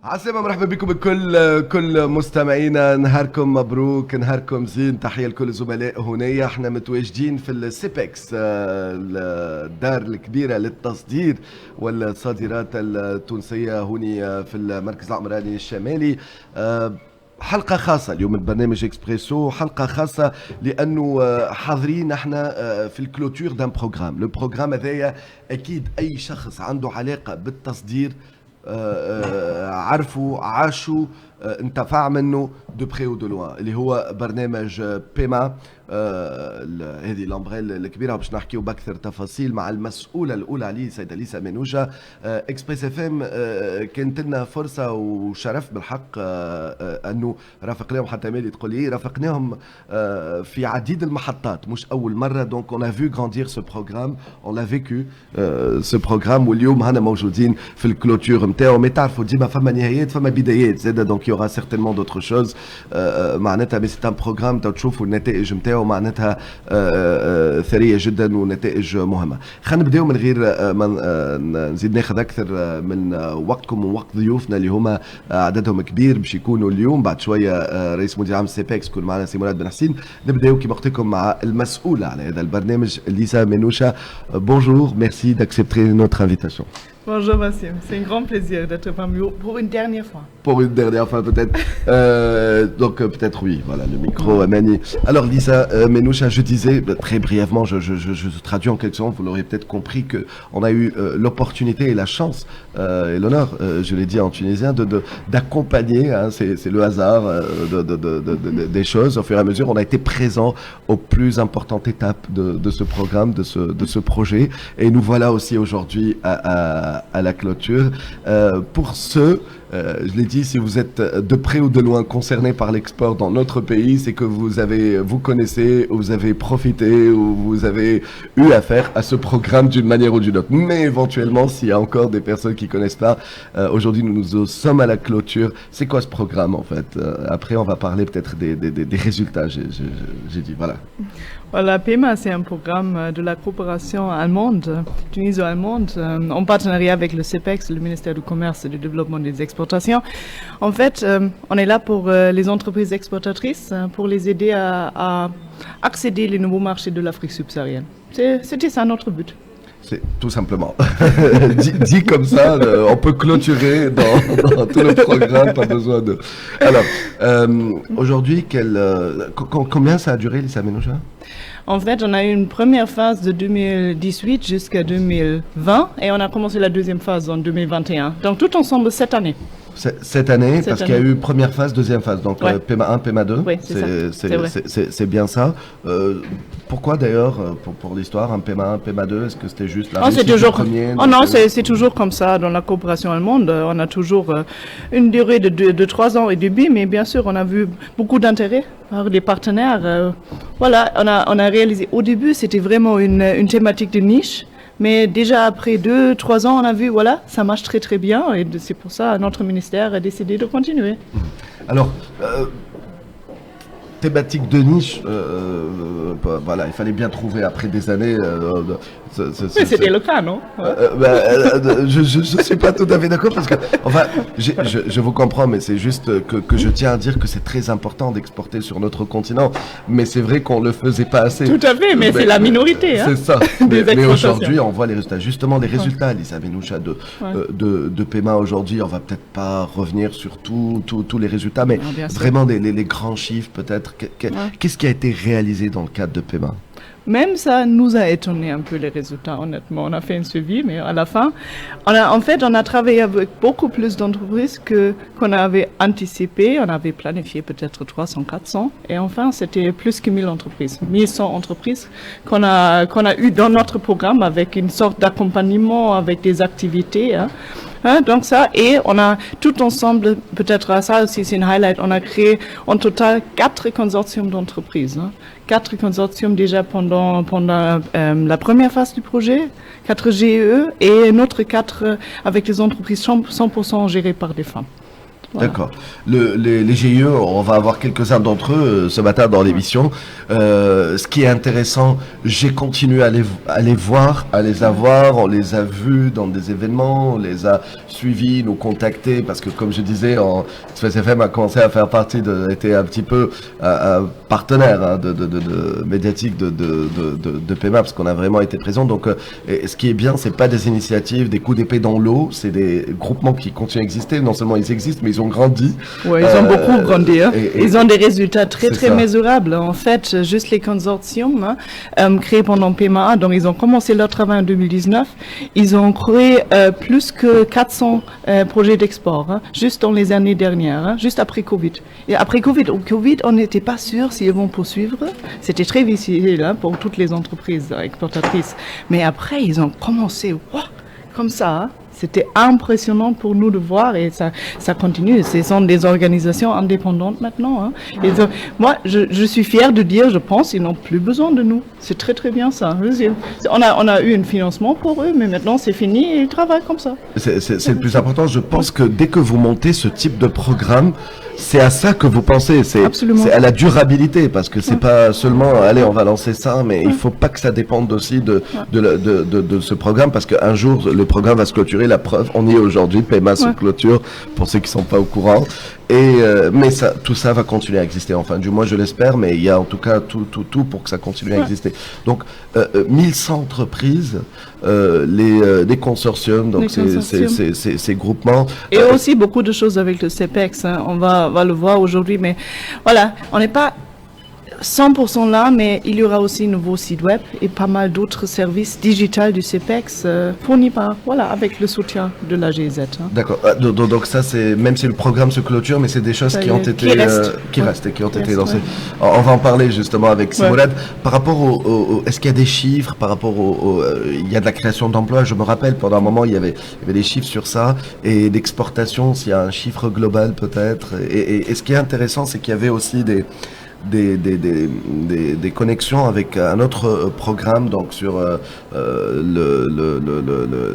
عسلامة، مرحبا بكم كل مستمعينا. نهاركم مبروك، نهاركم زين. تحية لكل الزملاء هنا. احنا متواجدين في السيبكس، الدار الكبيرة للتصدير والصادرات التونسية هنا في المركز العمراني الشمالي. حلقة خاصة اليوم من برنامج اكسبريسو، حلقة خاصة لأنه حاضرين احنا في الكلوتور دان بروغرام. لو بروغرام هذايا أكيد أي شخص عنده علاقة بالتصدير عرفوا عاشوا انتفع منه دو بري و دو لوان، اللي هو برنامج بيما. هذه لامبريل الكبيره باش نحكيو باكثر تفاصيل مع المسؤوله الاولى عليه سيده ليسا منوشه. اكسبريس اف ام كانت لنا فرصه وشرف بالحق انه رافقناهم. حتى مالي تقول لي رافقناهم في عديد المحطات، مش اول مره. دونك اون ا فيو غراندير سو بروغرام، اون لا فيكو سو بروغرام. واليوم هنا موجودين في الكلوتور نتاعو. مي تعرفوا ديما فما نهايات فما بدايات زاده، دونك يوغا سيغتينمون دوتر شوز معناتها. مي سي ان بروغرام تشوفوا النتائج نتاعو معناتها ثريه جدا ونتائج مهمه. خلينا نبداو من غير ما نزيد ناخذ اكثر من وقتكم ووقت ضيوفنا اللي هما عددهم كبير باش يكونوا اليوم. بعد شويه رئيس مدير عام سيبكس يكون معنا سي مراد بن حسين. نبداو كما قلت لكم مع المسؤوله على هذا البرنامج ليسا منوشه. بونجور، ميرسي d'accepter notre invitation. Bonjour Massim, c'est un grand plaisir d'être parmi vous pour une dernière fois. Pour une dernière fois peut-être. Donc peut-être oui, voilà le micro Mani. Alors Lisa Menoucha, je disais très brièvement, je traduis en quelque sorte, vous l'aurez peut-être compris, qu'on a eu l'opportunité et la chance et l'honneur, je l'ai dit en tunisien, d'accompagner, hein, c'est le hasard des choses. Au fur et à mesure, on a été présent aux plus importantes étapes de ce programme, de ce projet. Et nous voilà aussi aujourd'hui à la clôture. Pour ceux, je l'ai dit, si vous êtes de près ou de loin concerné par l'export dans notre pays, c'est que vous connaissez, ou vous avez profité, ou vous avez eu affaire à ce programme d'une manière ou d'une autre. Mais éventuellement, s'il y a encore des personnes qui connaissent pas, aujourd'hui nous sommes à la clôture. C'est quoi ce programme en fait? Après, on va parler peut-être des résultats. J'ai dit voilà. Voilà, PEMA, c'est un programme de la coopération allemande, tuniso-allemande, en partenariat avec le CEPEX, le ministère du Commerce et du Développement des Exportations. En fait, on est là pour les entreprises exportatrices, pour les aider à accéder aux nouveaux marchés de l'Afrique subsaharienne. C'était ça notre but. C'est tout simplement. dit comme ça, on peut clôturer dans tout le programme, pas besoin de... Alors, aujourd'hui, combien ça a duré, Lisa Menoucha? En fait, on a eu une première phase de 2018 jusqu'à 2020 et on a commencé la deuxième phase en 2021. Donc tout ensemble, 7 années. Cette année, parce qu'il y a eu première phase, deuxième phase, donc ouais. PMA 1, PMA 2, oui, c'est bien ça. Pourquoi d'ailleurs, pour l'histoire, un PMA 1, PMA 2, est-ce que c'était juste la réussite du premier? Non, c'est toujours comme ça dans la coopération allemande. On a toujours une durée de 3 ans et demi, mais bien sûr, on a vu beaucoup d'intérêt par les partenaires. Voilà, on a réalisé, au début, c'était vraiment une thématique de niche. Mais déjà après 2-3 ans, on a vu, voilà, ça marche très très bien et c'est pour ça que notre ministère a décidé de continuer. Alors, thématique de niche, voilà, il fallait bien trouver après des années. Mais c'était le cas, non? Je ne suis pas tout à fait d'accord parce que, enfin, je vous comprends, mais c'est juste que je tiens à dire que c'est très important d'exporter sur notre continent. Mais c'est vrai qu'on ne le faisait pas assez. Tout à fait, mais c'est la minorité. Hein, c'est ça. mais aujourd'hui, on voit les résultats. Justement, les résultats, Lisa Menoucha, de PEMA aujourd'hui, on va peut-être pas revenir sur tous les résultats, mais vraiment les grands chiffres peut-être. Qu'est-ce qui a été réalisé dans le cadre de PEMA? Même ça nous a étonné un peu les résultats, honnêtement. On a fait un suivi, mais à la fin, on a travaillé avec beaucoup plus d'entreprises qu'on avait anticipé. On avait planifié peut-être 300, 400. Et enfin, c'était plus que 1000 entreprises, 1100 entreprises qu'on a eu dans notre programme avec une sorte d'accompagnement, avec des activités. Hein, donc ça, et on a tout ensemble, peut-être ça aussi c'est une highlight, on a créé en total 4 consortiums d'entreprises. Hein. 4 consortiums déjà pendant la première phase du projet, 4 GE et un autre 4 avec des entreprises 100% gérées par des femmes. Voilà. D'accord. Les GIE, on va avoir quelques-uns d'entre eux ce matin dans l'émission. Ce qui est intéressant, j'ai continué à les voir, à les avoir. On les a vus dans des événements, on les a suivis, nous contactés, parce que comme je disais, Space FM a commencé à faire partie était un petit peu un partenaire hein, médiatique de PEMA, parce qu'on a vraiment été présent. Donc, ce qui est bien, c'est pas des initiatives, des coups d'épée dans l'eau, c'est des groupements qui continuent à exister. Non seulement ils existent, mais ils ont grandi. Oui, ils ont beaucoup grandi. Hein. Ils ont des résultats très ça. mesurables. En fait, juste les consortiums créés pendant PEMA, donc ils ont commencé leur travail en 2019. Ils ont créé plus que 400 projets d'export, hein, juste dans les années dernières, hein, juste après Covid. Et après Covid, on n'était pas sûr s'ils vont poursuivre. C'était très difficile hein, pour toutes les entreprises exportatrices. Mais après, ils ont commencé comme ça. Hein. C'était impressionnant pour nous de voir et ça continue. Ce sont des organisations indépendantes maintenant. Hein. Et donc, moi, je suis fière de dire, je pense, ils n'ont plus besoin de nous. C'est très bien ça. On a eu un financement pour eux, mais maintenant c'est fini et ils travaillent comme ça. C'est le plus important. Je pense que dès que vous montez ce type de programme, c'est à ça que vous pensez. C'est à la durabilité, parce que c'est pas seulement, allez, on va lancer ça, mais il faut pas que ça dépende aussi de ce programme, parce qu'un jour, le programme va se clôturer. La preuve, on y est aujourd'hui, PEMA se clôture, pour ceux qui sont pas au courant. Mais tout ça va continuer à exister. Enfin, du moins, je l'espère, mais il y a en tout cas tout pour que ça continue à exister. Donc, 1100 entreprises, les consortiums, donc ces groupements. Et aussi beaucoup de choses avec le CEPEX. Hein. On va le voir aujourd'hui, mais voilà, on n'est pas 100% là, mais il y aura aussi un nouveau site web et pas mal d'autres services digitaux du CEPEX fournis avec le soutien de la GIZ. Hein. D'accord. Donc ça, c'est même si le programme se clôture, mais c'est des choses qui ont été qui restent et qui ont été lancées. Ouais. On va en parler justement avec Simonade. Par rapport est-ce qu'il y a des chiffres par rapport il y a de la création d'emplois. Je me rappelle pendant un moment il y avait des chiffres sur ça et d'exportation. S'il y a un chiffre global peut-être. Et ce qui est intéressant, c'est qu'il y avait aussi des connexions avec un autre programme, donc sur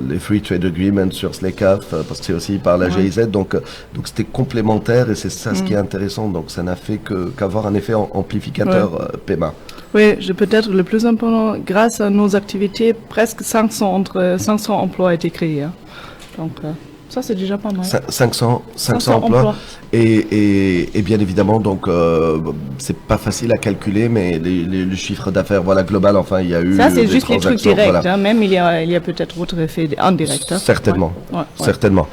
les Free Trade Agreements sur SLECAF, parce que c'est aussi par la GIZ, donc c'était complémentaire et c'est ça ce qui est intéressant, donc ça n'a fait qu'avoir un effet amplificateur PEMA. Oui, peut-être le plus important, grâce à nos activités, presque 500 emplois ont été créés. Hein. Donc, ça, c'est déjà pas mal. 500 emplois. Et bien évidemment, donc, c'est pas facile à calculer, mais le chiffre d'affaires, global, enfin, il y a eu. Ça, c'est juste les trucs directs, hein, même il y a peut-être d'autres effets indirects. Hein. Certainement. Certainement.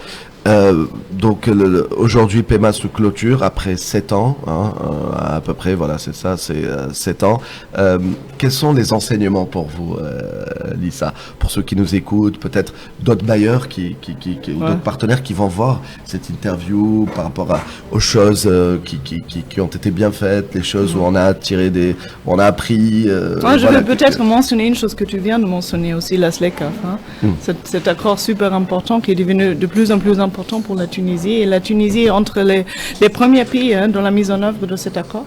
Donc aujourd'hui PEMA se clôture après 7 ans, hein, à peu près, c'est ça, c'est 7 ans. Quels sont les enseignements pour vous, Lisa, pour ceux qui nous écoutent, peut-être d'autres bailleurs d'autres partenaires qui vont voir cette interview par rapport aux choses qui ont été bien faites, les choses où on a appris. Je vais peut-être mentionner une chose que tu viens de mentionner aussi, la SLECAF. Hein. Cet accord super important qui est devenu de plus en plus important pour la Tunisie. Et la Tunisie est entre les premiers pays dans la mise en œuvre de cet accord.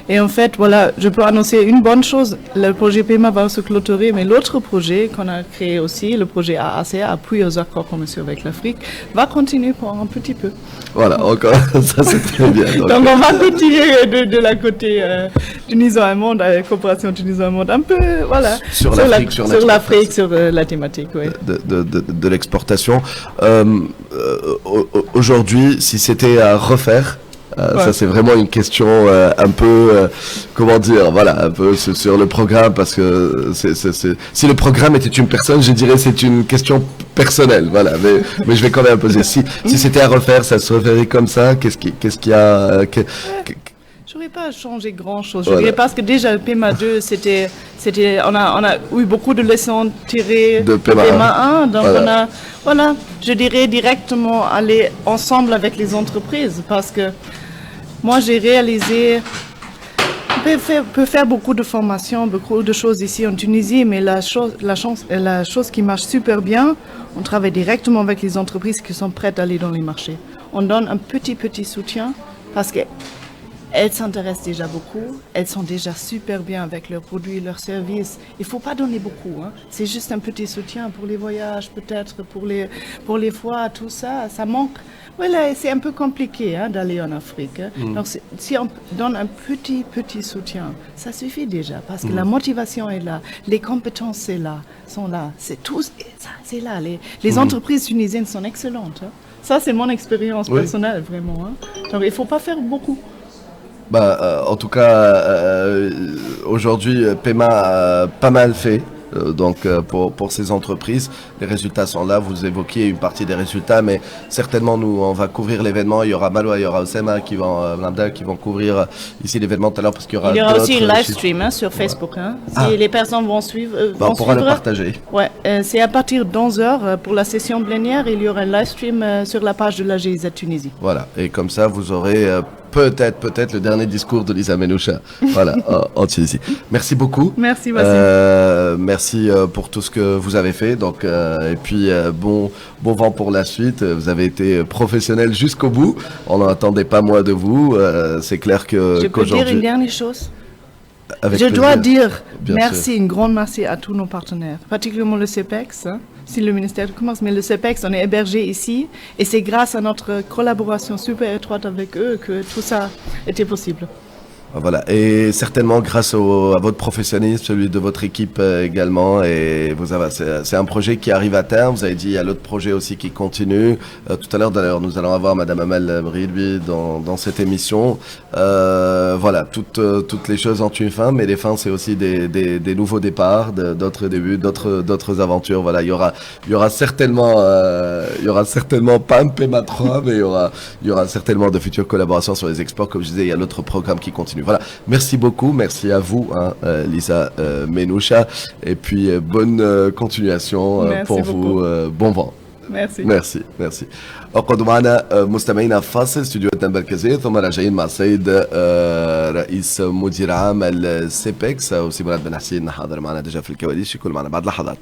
Et en fait, je peux annoncer une bonne chose. Le projet PEMA va se clôturer, mais l'autre projet qu'on a créé aussi, le projet AAC, appui aux accords commerciaux avec l'Afrique, va continuer pour un petit peu. Voilà, encore, ça c'est très bien. Donc on va continuer de la côté tuniso-allemande, coopération tuniso-allemande, un peu, sur l'Afrique, sur la thématique, oui. De l'exportation. Aujourd'hui, si c'était à refaire, ça c'est vraiment une question un peu un peu sur le programme, parce que si le programme était une personne, je dirais c'est une question personnelle, mais je vais quand même poser si c'était à refaire, ça se referait comme ça. Qu'est-ce qu'il y a J'aurais pas changé grand-chose. Je dirais parce que déjà le PEMA 2, on a eu beaucoup de leçons tirées de PEMA 1. Donc je dirais directement aller ensemble avec les entreprises, parce que moi j'ai réalisé, on peut faire beaucoup de formations, beaucoup de choses ici en Tunisie, mais la chose qui marche super bien, on travaille directement avec les entreprises qui sont prêtes à aller dans les marchés. On donne un petit soutien, parce que elles s'intéressent déjà beaucoup, elles sont déjà super bien avec leurs produits, leurs services. Il ne faut pas donner beaucoup, hein. C'est juste un petit soutien pour les voyages, peut-être pour les foires, tout ça, ça manque. Voilà, c'est un peu compliqué hein, d'aller en Afrique. Hein. Donc si on donne un petit soutien, ça suffit déjà, parce que la motivation est là, les compétences sont là, c'est tout, ça, c'est là. Les entreprises tunisiennes sont excellentes. Hein. Ça, c'est mon expérience personnelle, vraiment. Hein. Donc, il ne faut pas faire beaucoup. En tout cas, aujourd'hui, PEMA a pas mal fait. Pour ces entreprises, les résultats sont là. Vous évoquiez une partie des résultats, mais certainement nous on va couvrir l'événement. Il y aura Malwa, il y aura Oussema qui vont couvrir ici l'événement tout à l'heure parce qu'il y aura aussi un live stream hein, sur Facebook. Hein. Si les personnes vont suivre, on pourra le partager. Ouais, c'est à partir de 11h pour la session plénière. Il y aura un live stream sur la page de la GIZ Tunisie. Voilà, et comme ça vous aurez peut-être le dernier discours de Lisa Menoucha. Voilà, en Tunisie. Merci beaucoup. Merci Wassim. Merci pour tout ce que vous avez fait. Donc, et puis bon vent pour la suite. Vous avez été professionnel jusqu'au bout. On n'en attendait pas moins de vous. C'est clair que je peux dire une dernière chose. Avec je dois dire merci, une grande merci à tous nos partenaires, particulièrement le CEPEX. Hein. Si le ministère commence, mais le CEPEX, on est hébergé ici et c'est grâce à notre collaboration super étroite avec eux que tout ça était possible. Voilà, et certainement grâce à votre professionnalisme, celui de votre équipe également, et c'est un projet qui arrive à terme. Vous avez dit il y a l'autre projet aussi qui continue. Tout à l'heure d'ailleurs, nous allons avoir Madame Amel Brilbi dans cette émission. Voilà, toutes les choses ont une fin, mais les fins c'est aussi des nouveaux départs, d'autres débuts, d'autres aventures. Voilà, il y aura certainement pas un PEMA 3, mais il y aura certainement de futures collaborations sur les exports. Comme je disais, il y a l'autre programme qui continue. Voilà, merci beaucoup, merci à vous, hein, Lisa Menoucha, et puis bonne continuation pour vous, bon vent. merci. اقعدوا معنا مستمعينا فاصل استديوهاتنا المركزيه ثم راجعين مع السيد رئيس مدير عام السيبكس وسي مراد بن حسين حاضر معنا ديجا في الكواليس يكون معنا بعد لحظات.